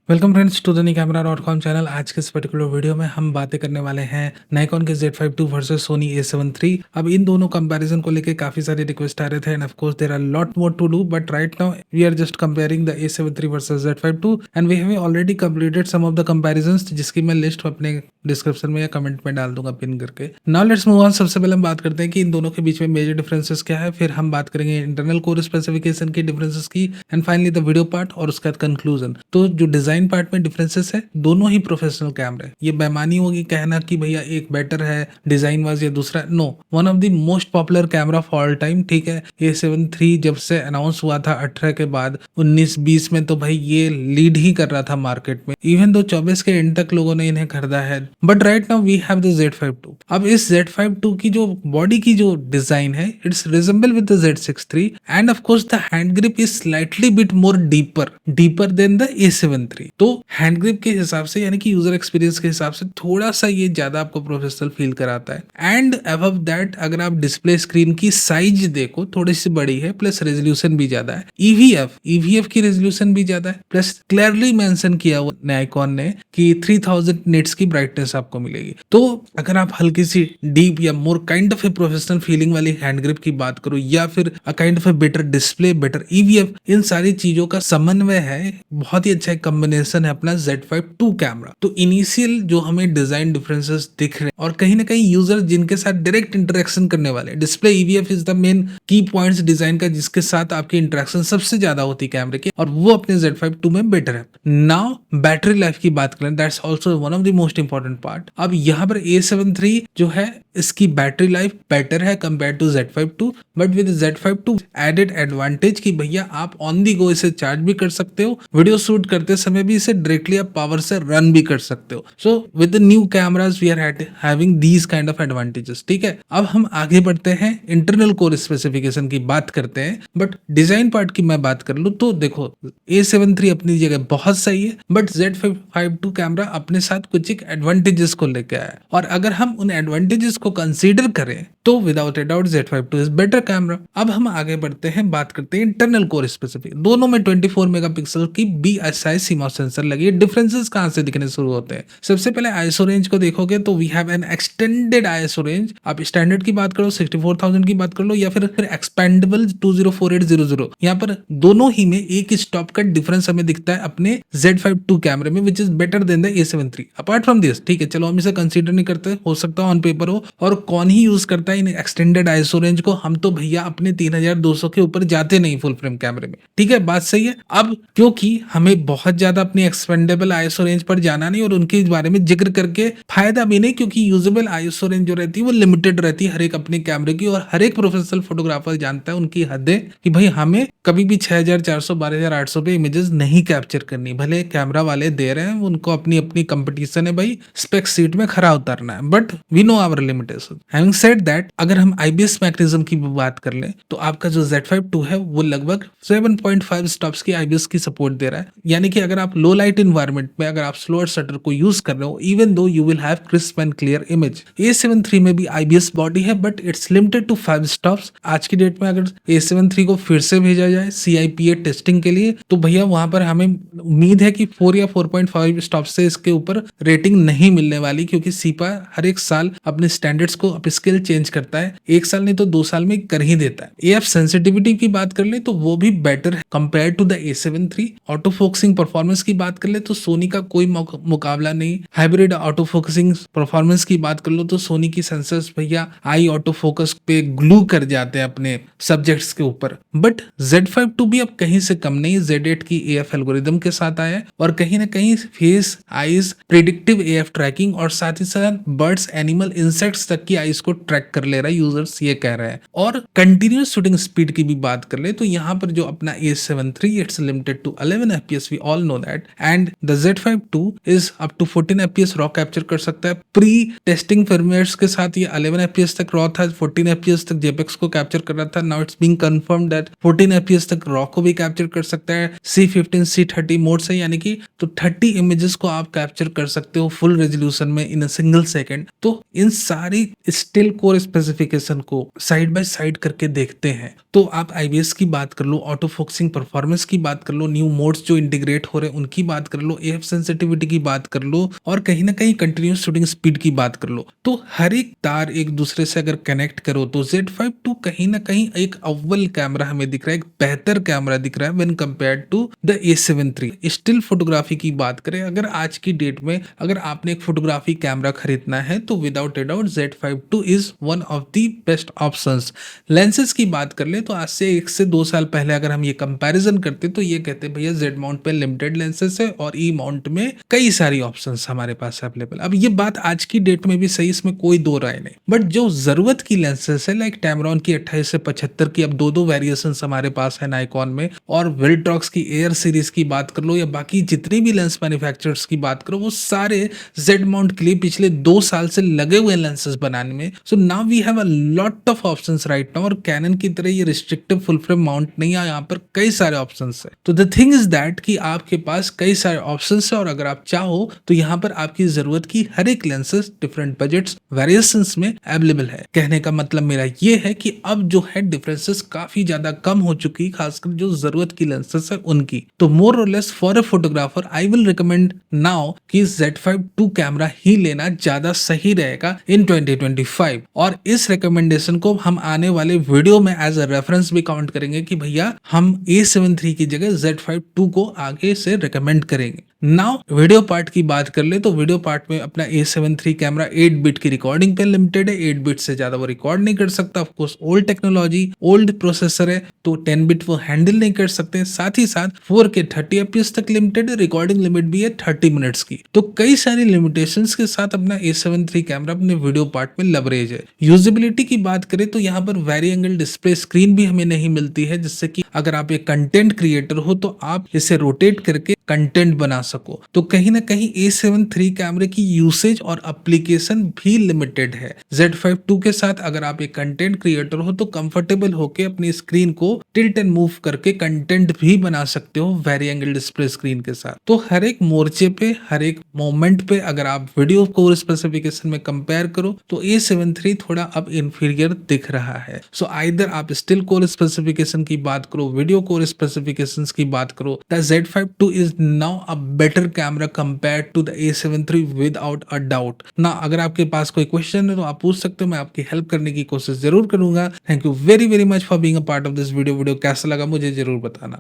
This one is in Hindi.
Welcome friends to the Nikamera.com channel. आज के इस पर्टिकुलर वीडियो में हम बातें करने वाले हैं नाइकॉन के Z5 II versus Soni A7 III। अब इन दोनों कंपैरिजन को लेके काफी सारे रिक्वेस्ट आ रहे थे and of course there are lot more to do, but right now we are just comparing the A7 III versus Z5 II and we have already completed some of the comparisons, जिसकी मैं लिस्ट अपने डिस्क्रिप्शन में या कमेंट में डाल दूंगा पिन करके। Now let's move on. सबसे पहले हम बात करते हैं कि इन दोनों के बीच में मेजर डिफरेंसेस क्या है, फिर हम बात करेंगे इंटरनल कोर स्पेसिफिकेशन की डिफरेंसेस की, and finally the video part और उसके बाद कंक्लूजन। तो जो डिजाइन पार्ट में डिफरेंसेस है, दोनों ही प्रोफेशनल कैमरे, ये बेमानी होगी कहना कि भैया एक बेटर है डिजाइन वाइज या दूसरा। No, one of the most popular camera of all time. ठीक है, A7 III जब से अनाउंस हुआ था 18 के बाद 19-20 में, तो भाई ये लीड ही कर रहा था मार्केट में, इवन दो 24 के एंड तक लोगों ने इन्हें खरीदा है। But right now we have the Z5 II। अब इस Z5 II की जो बॉडी की जो डिजाइन है, it's resemble with the Z6 III and of course the hand grip is slightly bit more deeper than the A7 III। तो हैंड ग्रिप के हिसाब से यानी कि यूजर एक्सपीरियंस के हिसाब से थोड़ा सा ये ज्यादा आपको प्रोफेशनल फील कराता है। एंड अबव दैट अगर आप डिस्प्ले स्क्रीन की साइज देखो, थोड़ी सी बड़ी है, प्लस रेजोल्यूशन भी ज्यादा है। ईवीएफ की रेजोल्यूशन भी ज्यादा है, प्लस क्लियरली मेंशन किया हुआ नाइकॉन ने कि 3000 निट्स की ब्राइटनेस आपको मिलेगी। तो अगर आप हल्की सी डीप या more kind of a professional feeling वाली हैंड ग्रिप की बात करो, या फिर a kind of a better display, better EVF, इन सारी चीजों का समन्वय है, बहुत ही अच्छा कॉम्बिनेशन है अपना Z5 II कैमरा। तो इनिशियल जो हमें डिजाइन डिफरेंसेस दिख रहे हैं, और कहीं ना कहीं यूजर जिनके साथ डायरेक्ट इंटरेक्शन करने वाले, display EVF is the main की पॉइंट्स डिजाइन का, जिसके साथ आपकी इंटरेक्शन सबसे ज्यादा होती है कैमरे की, और वो अपने Z5 II में बेटर है। नाउ बैटरी लाइफ की बात करें, that's also one of the most important part. अब यहाँ पर A7 III जो है, इसकी बैटरी लाइफ बेटर है compare to Z5 II, but with Z5 II added advantage कि भैया आप ऑन दी गो इसे चार्ज भी कर सकते हो, वीडियो शूट करते समय भी इसे डायरेक्टली आप पावर से रन भी कर सकते हो। So with the new cameras we are having these kind of advantages. ठीक है, अब हम आगे बढ़ते हैं, इंटरनल कोर स्पेसिफिकेशन की बात करते हैं। बट डिजाइन पार्ट की मैं बात कर लूं तो देखो, A7 III अपनी जगह बहुत सही है, बट Z5 II कैमरा अपने साथ कुछ एक एडवांटेजेस को लेकर आया है, और अगर हम उन एडवांटेजेस को कंसीडर करें तो without a doubt Z5 II is better camera. अब हम आगे बढ़ते हैं, बात करते हैं इंटरनल कोर स्पेसिफिक। दोनों में 24 मेगापिक्सल की BSI CMOS सेंसर लगी है। डिफरेंसेस कहां से दिखने शुरू होते हैं? सबसे पहले आईएसओ रेंज को देखोगे तो we have an extended ISO range. आप स्टैंडर्ड की बात करो 64,000 की बात कर लो, या फिर एक्सपेंडेबल 204800, यहाँ पर दोनों ही में एक स्टॉप का डिफरेंस हमें दिखता है अपने Z5 II कैमरे में, which is better than the A7 III। Apart from this, ठीक है, चलो हम इसे कंसीडर नहीं करते, हो सकता है ऑन पेपर हो, और कौन ही यूज करता है इन एक्सटेंडेड आईएसओ रेंज को? हम तो भैया अपने 3200 के ऊपर जाते नहीं फुल फ्रेम कैमरे में। ठीक है, बात सही है। अब क्योंकि हमें बहुत ज्यादा अपनी एक्सपेंडेबल आईएसओ रेंज पर जाना नहीं, और उनके बारे में जिक्र करके फायदा भी नहीं, क्योंकि यूजेबल आईएसओ रेंज जो रहती है वो लिमिटेड रहती है हर एक अपने कैमरे की, और हर एक प्रोफेशनल फोटोग्राफर जानता है उनकी हदें कि भाई हमें कभी भी 6400 12800 पे इमेजेस नहीं कैप्चर करनी। भले कैमरा वाले दे रहे हैं, उनको अपनी अपनी कंपटीशन है भाई, स्पेक सीट में खरा उतरना है, but we know our limitation. Having said that, अगर हम आईबीएस मैकेनिज्म की बात कर लें तो आपका जो Z5 II है वो लगभग 7.5 स्टॉप्स की आईबीएस की सपोर्ट दे रहा है। यानी कि अगर आप लो लाइट इन्वायरमेंट में अगर आप स्लोअर शटर को यूज कर रहे हो, even though you will have crisp and clear image. A7 III में भी आईबीएस बॉडी है, but it's limited to 5 stops. आज की डेट में अगर A7 III को फिर से भेजा जाए CIPA टेस्टिंग के लिए, तो भैया वहां पर हमें उम्मीद है कि 4 या 4.5 स्टॉप से इसके ऊपर रेटिंग नहीं मिलने वाली, क्योंकि सीपा हर एक साल अपने स्टैंडर्ड्स को अपस्केल चेंज करता है, एक साल नहीं तो 2 साल में कर ही देता है। AF सेंसिटिविटी की बात कर ले तो वो भी बेटर है compare to the A7 III। Auto focusing performance की बात कर ले तो सोनी का कोई मुकाबला नहीं। हाइब्रिड ऑटो फोकसिंग परफॉर्मेंस की बात कर लो तो सोनी की सेंसर्स भैया आई ऑटो फोकस पे ग्लू कर जाते हैं अपने सब्जेक्ट्स के ऊपर। बट Z5 II भी अब कहीं से कम नहीं, Z8 की AF एल्गोरिदम के साथ आया है, और कहीं ना कहीं face, eyes, predictive AF tracking, और साथ ही साथ बर्ड्स, एनिमल, इंसेक्ट्स तक की आईज को ट्रैक कर ले रहा है, यूजर्स ये कह रहे हैं। और कंटिन्यूस शूटिंग स्पीड की भी बात कर ले तो यहाँ पर जो अपना A7 III it's limited to 11 FPS, we all know that, and the Z5 II is up to 14 FPS raw capture कर सकता है। प्री टेस्टिंग फर्मवेयर्स के साथ ये 11 FPS तक रॉ था, 14 FPS तक JPEGs को कैप्चर कर रहा था। Now it's being confirm that 14 FPS तक रॉ को भी कैप्चर कर सकता है C15 C30 मोड से, यानी कि तो 30 इमेजेस को आप कैप्चर कर सकते हो फुल रेजोल्यूशन में इन अ सिंगल सेकंड। तो इन सारी स्टिल कोर स्पेसिफिकेशन को साइड बाय साइड करके देखते हैं तो आप आईबीएस की बात कर लो, ऑटो फोकसिंग परफॉर्मेंस की बात कर लो, न्यू मोड्स जो इंटीग्रेट हो रहे हैं उनकी बात कर लो, एफ सेंसिटिविटी की बात कर लो और कहीं ना कहीं कंटिन्यूस शूटिंग स्पीड की बात कर लो, तो हर एक तार एक दूसरे से अगर कनेक्ट करो तो Z5 II कहीं ना कहीं एक अव्वल कैमरा हमें दिख रहा है, एक बेहतर कैमरा दिख रहा है when compared to the A7 III। Still photography की बात करें, अगर आज की डेट में अगर आपने एक फोटोग्राफी कैमरा खरीदना है तो without a doubt Z5 II is one of the best options. Lenses की बात कर ले तो आज से 1 से 2 साल पहले अगर हम ये कंपैरिजन करते तो ये कहते भैया Z माउंट पे लिमिटेड लेंसेज है और E माउंट में कई सारी ऑप्शंस हमारे पास अवेलेबल। अब ये बात आज की डेट में भी सही, इसमें कोई दो राय नहीं, बट जो जरूरत की लेंसेज है लाइक टैमरॉन की 28 से 75 की अब दो वेरिएशन हमारे पास है नाइकॉन में, और विल्ट्रॉक्स की एयर सीरीज की बात कर लो या बाकी जितने भी लेंस मैन्युफैक्चरर्स की बात करो, वो सारे Z माउंट के लिए पिछले 2 साल से लगे हुए लेंसेज बनाने में। So now we have a lot of options right now, और कैनन की तरह ये रिस्ट्रिक्टिव फुल फ्रेम माउंट नहीं है, यहाँ पर कई सारे ऑप्शंस है। तो द थिंग इज दैट कि आपके पास कई सारे ऑप्शंस है और अगर आप चाहो तो यहाँ पर आपकी जरूरत की हर एक लेंसेज डिफरेंट बजट्स वेरिएशंस में अवेलेबल है। कहने का मतलब मेरा ये है कि अब जो है डिफरेंसेस काफी ज्यादा कम हो चुकी, खासकर जो जरूरत की लेंसेज है उनकी। तो मोर और less for a photographer I will recommend now कि Z5 II कैमरा ही लेना ज्यादा सही रहेगा इन 2025। और इस रिकमेंडेशन को हम आने वाले वीडियो में एज अ रेफरेंस भी काउंट करेंगे कि भैया हम A7 III की जगह Z5 II को आगे से रिकमेंड करेंगे। नाउ वीडियो पार्ट की बात कर ले तो वीडियो पार्ट में अपना A7 III कैमरा 8 बिट की रिकॉर्डिंग पे लिमिटेड है, 8 बिट से ज्यादा वो रिकॉर्ड नहीं कर सकता। Of course old technology, old processor है तो 10 बिट वो हैंडल नहीं कर सकते। साथ ही साथ 4K 30 FPS तक लिमिटेड है, रिकॉर्डिंग लिमिट भी है 30 मिनट्स की। तो कई सारी लिमिटेशंस के साथ अपना A7 III कैमरा अपने वीडियो पार्ट में लवरेज है। यूजेबिलिटी की बात करें तो यहाँ पर वेरी एंगल डिस्प्ले स्क्रीन भी हमें नहीं मिलती है, जिससे कि अगर आप एक कंटेंट क्रिएटर हो तो आप इसे रोटेट करके कंटेंट बना सको। तो कहीं ना कहीं A7 III कैमरे की यूसेज और एप्लीकेशन भी लिमिटेड है। Z5 II के साथ अगर आप एक कंटेंट क्रिएटर हो तो कंफर्टेबल होके अपनी स्क्रीन को टिल्ट एंड मूव करके कंटेंट भी बना सकते हो वेरी एंगल डिस्प्ले स्क्रीन के साथ। तो हर एक मोर्चे पे, हर एक मोमेंट पे अगर आप वीडियो कोर स्पेसिफिकेशन में कंपेयर करो तो A7 III थोड़ा अब इंफीरियर दिख रहा है। सो आइदर आप स्टिल कोर स्पेसिफिकेशन की बात करो, वीडियो कोर स्पेसिफिकेशंस की बात करो, the Z5 II is now a better camera compared to the A7 III without a doubt. ना अगर आपके पास कोई क्वेश्चन है तो आप पूछ सकते हो, मैं आपकी हेल्प करने की कोशिश जरूर करूंगा। Thank you very very much for being a part of this video. Video कैसा लगा मुझे जरूर बताना।